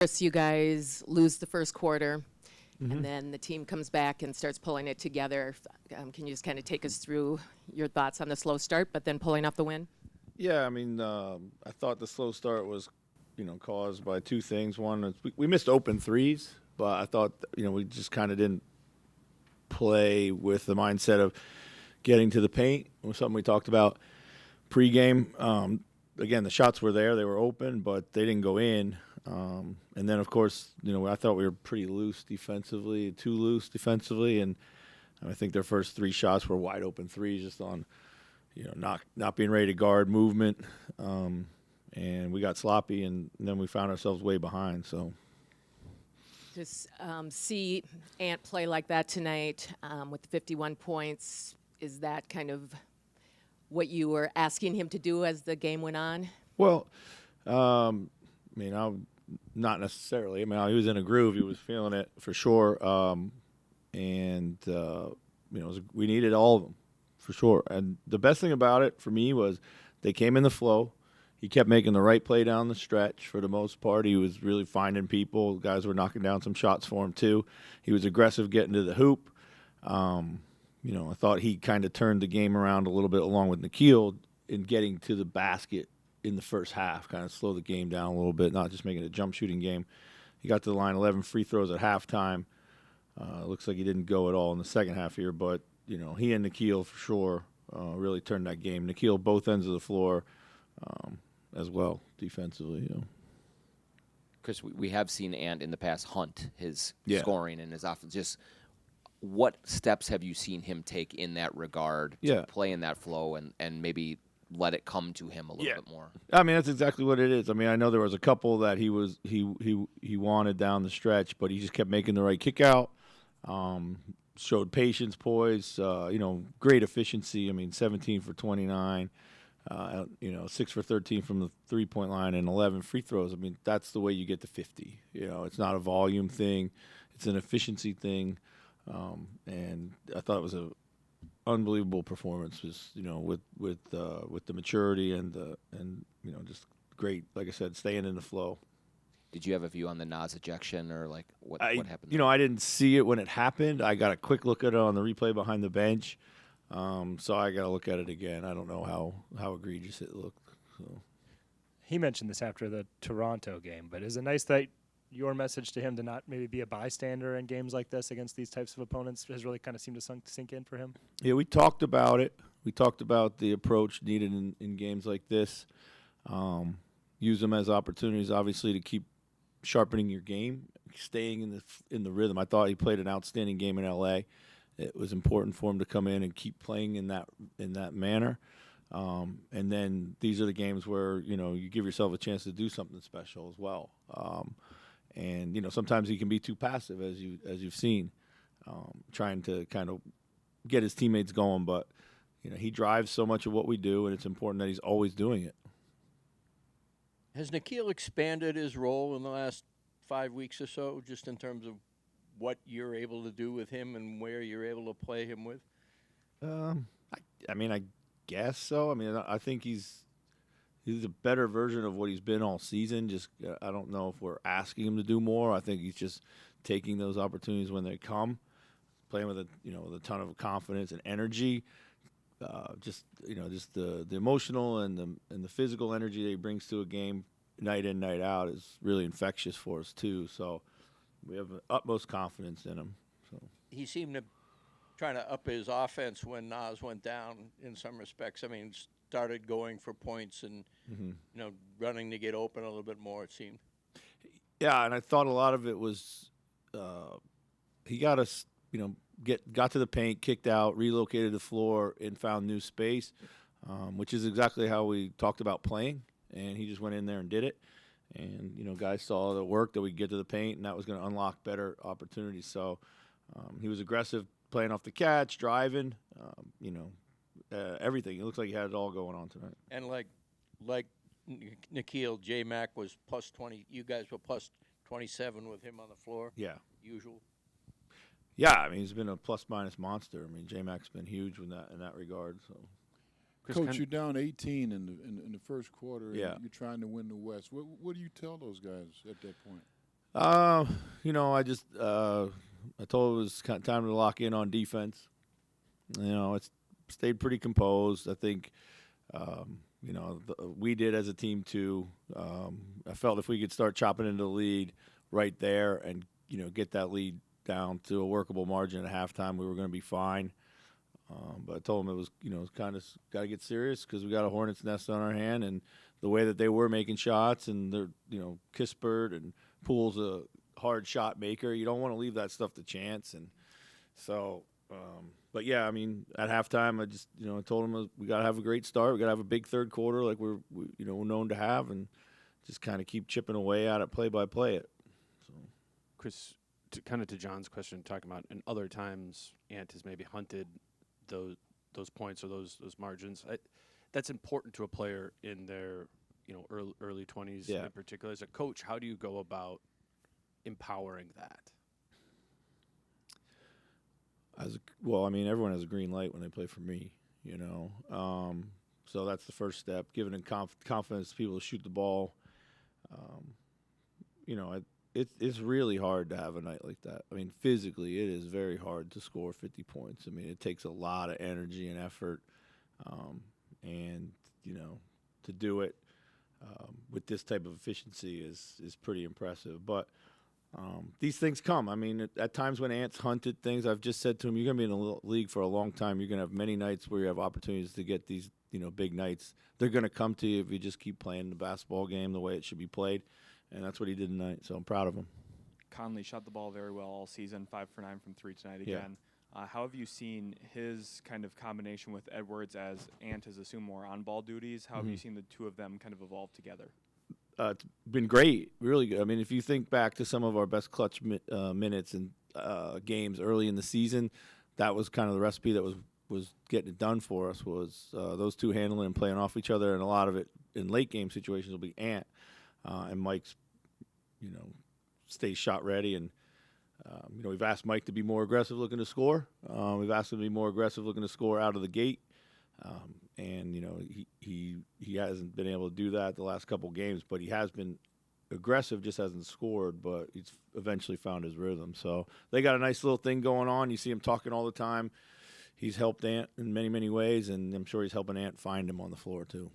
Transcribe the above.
course, you guys lose the first quarter, Mm-hmm. and then the team comes back and starts pulling it together. Can you just kind of take us through your thoughts on the slow start, but then pulling off the win? Yeah, I mean, I thought the slow start was, caused by two things. One is we missed open threes, but I thought, we just kind of didn't play with the mindset of getting to the paint. It was something we talked about pregame. Again, the shots were there; they were open, but they didn't go in. And then, of course, I thought we were pretty loose defensively, too loose defensively, and I think their first three shots were wide open threes, just on, not being ready to guard movement, and we got sloppy, and then we found ourselves way behind. So, Just see Ant play like that tonight with 51 points. Is that kind of what you were asking him to do as the game went on? Well, not necessarily. He was in a groove. He was feeling it for sure. We needed all of them for sure. And the best thing about it for me was they came in the flow. He kept making the right play down the stretch for the most part. He was really finding people. Guys were knocking down some shots for him too. He was aggressive getting to the hoop. I thought he kind of turned the game around a little bit along with Nikhil in getting to the basket in the first half, kind of slow the game down a little bit, not just making it a jump shooting game. He got to the line, 11 free throws at halftime. Looks like he didn't go at all in the second half here, but, he and Nikhil for sure really turned that game. Nikhil, both ends of the floor as well, defensively. Chris, we have seen Ant in the past hunt his Yeah. scoring and his offense. Just what steps have you seen him take in that regard to Yeah. play in that flow and maybe let it come to him a little bit more? That's exactly what it is. I know there was a couple that he wanted down the stretch, but he just kept making the right kick out. Showed patience, poise, great efficiency. 17 for 29, 6 for 13 from the three-point line and 11 free throws. That's the way you get to 50. It's not a volume thing. It's an efficiency thing. And I thought it was a unbelievable performance, just with the maturity and just great, like I said, staying in the flow. Did you have a view on the Nas ejection or what happened? I didn't see it when it happened. I got a quick look at it on the replay behind the bench, so I got to look at it again. I don't know how egregious it looked. So. He mentioned this after the Toronto game, but is it nice that your message to him to not maybe be a bystander in games like this against these types of opponents has really kind of seemed to sink in for him? Yeah, we talked about it. We talked about the approach needed in games like this. Use them as opportunities, obviously, to keep sharpening your game, staying in the rhythm. I thought he played an outstanding game in L.A. It was important for him to come in and keep playing in that manner. And then these are the games where you give yourself a chance to do something special as well. And sometimes he can be too passive, as you've seen, trying to kind of get his teammates going. But he drives so much of what we do, and it's important that he's always doing it. Has Nikhil expanded his role in the last 5 weeks or so, just in terms of what you're able to do with him and where you're able to play him with? I guess so. I think he's a better version of what he's been all season. Just I don't know if we're asking him to do more. I think he's just taking those opportunities when they come, playing with a ton of confidence and energy. Just the emotional and the physical energy that he brings to a game night in, night out is really infectious for us too. So we have utmost confidence in him. So He seemed to trying to up his offense when Nas went down in some respects. Started going for points and running to get open a little bit more, it seemed. Yeah, and I thought a lot of it was he got us, got to the paint, kicked out, relocated the floor, and found new space, which is exactly how we talked about playing. And he just went in there and did it. And, guys saw the work that we get to the paint, and that was going to unlock better opportunities. So he was aggressive, playing off the catch, driving, everything. It looks like he had it all going on tonight. And like Nikhil, J-Mac was plus 20. You guys were plus 27 with him on the floor. Yeah. Usual. Yeah, he's been a plus-minus monster. J-Mac's been huge in that regard. So, Coach, you're down 18 in the first quarter. Yeah. And you're trying to win the West. What do you tell those guys at that point? I just I told it was kind of time to lock in on defense. It's stayed pretty composed. I think, we did as a team too. I felt if we could start chopping into the lead right there and, get that lead down to a workable margin at halftime, we were going to be fine. But I told them it was, kind of got to get serious because we got a hornet's nest on our hand, and the way that they were making shots, and they're, Kispert and Poole's a hard shot maker. You don't want to leave that stuff to chance, and so. But yeah, I mean, at halftime, I just I told them we got to have a great start. We got to have a big third quarter like we're known to have, and just kind of keep chipping away at it, play by play it. So, Chris, to John's question, talking about in other times, Ant has maybe hunted those points or those margins. That's important to a player in their early 20s in particular. As a coach, how do you go about empowering that? Everyone has a green light when they play for me, so that's the first step, giving them confidence to people to shoot the ball. It's really hard to have a night like that. I mean, physically, it is very hard to score 50 points. I mean, it takes a lot of energy and effort, and to do it with this type of efficiency is pretty impressive. But these things come. I mean, at times when Ant's hunted things, I've just said to him, you're going to be in the league for a long time. You're going to have many nights where you have opportunities to get these, big nights. They're going to come to you if you just keep playing the basketball game the way it should be played. And that's what he did tonight, so I'm proud of him. Conley shot the ball very well all season, 5 for 9 from 3 tonight again. Yeah. How have you seen his kind of combination with Edwards as Ant has assumed more on-ball duties? How have you seen the two of them kind of evolve together? It's been great, really good. I mean, if you think back to some of our best clutch minutes and games early in the season, that was kind of the recipe that was getting it done for us, was those two handling and playing off each other, and a lot of it in late game situations will be Ant. And Mike's, stays shot ready. And, we've asked Mike to be more aggressive looking to score. We've asked him to be more aggressive looking to score out of the gate. And, he hasn't been able to do that the last couple games, but he has been aggressive, just hasn't scored, but he's eventually found his rhythm. So they got a nice little thing going on. You see him talking all the time. He's helped Ant in many, many ways, and I'm sure he's helping Ant find him on the floor too.